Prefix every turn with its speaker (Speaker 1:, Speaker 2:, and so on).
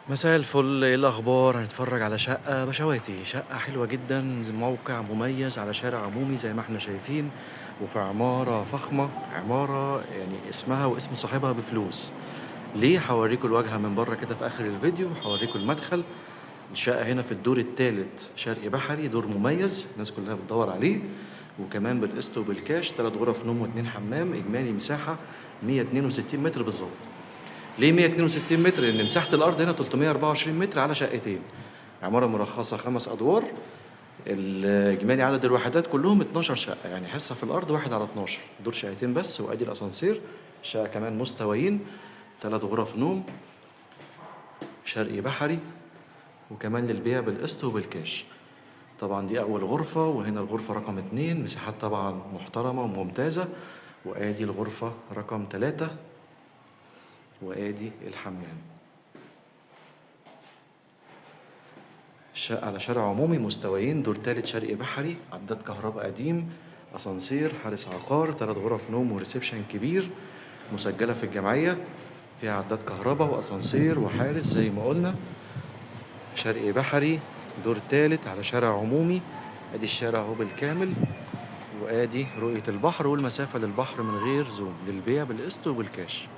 Speaker 1: مساء الفل، ايه الاخبار؟ هنتفرج على شقه بشواتي. شقه حلوه جدا، موقع مميز على شارع عمومي زي ما احنا شايفين، وفي عماره فخمه. عماره يعني اسمها واسم صاحبها بفلوس. ليه؟ هوريكم الواجهه من بره كده في اخر الفيديو، هوريكم المدخل. الشقه هنا في الدور الثالث، شرقي بحري، دور مميز الناس كلها بتدور عليه. وكمان بالقسط وبالكاش، 3 غرف نوم و2 حمام، اجمالي مساحه 162 متر بالظبط. ليه 162 متر؟ لان مساحه الارض هنا 324 متر على شقتين. عماره مرخصه 5 ادوار. الاجمالي عدد الوحدات كلهم 12 شقه، يعني حصه في الارض 1 على 12. دور شقتين بس، وادي الاسانسير. شقه كمان مستويين، 3 غرف نوم، شرقي بحري، وكمان للبيع بالقسط وبالكاش. طبعا دي اول غرفه، وهنا الغرفه رقم 2، مساحات طبعا محترمه وممتازه. وادي الغرفه رقم 3، وادي الحمام. على شارع عمومي، مستويين، دور تالت، شرقي بحري، عداد كهرباء قديم، اسانسير، حارس عقار، 3 غرف نوم وريسبشن كبير، مسجلة في الجمعية، فيها عداد كهرباء واسانسير وحارس زي ما قلنا. شرقي بحري، دور تالت على شارع عمومي. ادي الشارع اهو بالكامل، وادي رؤية البحر والمسافة للبحر من غير زوم، للبيع بالقسط وبالكاش.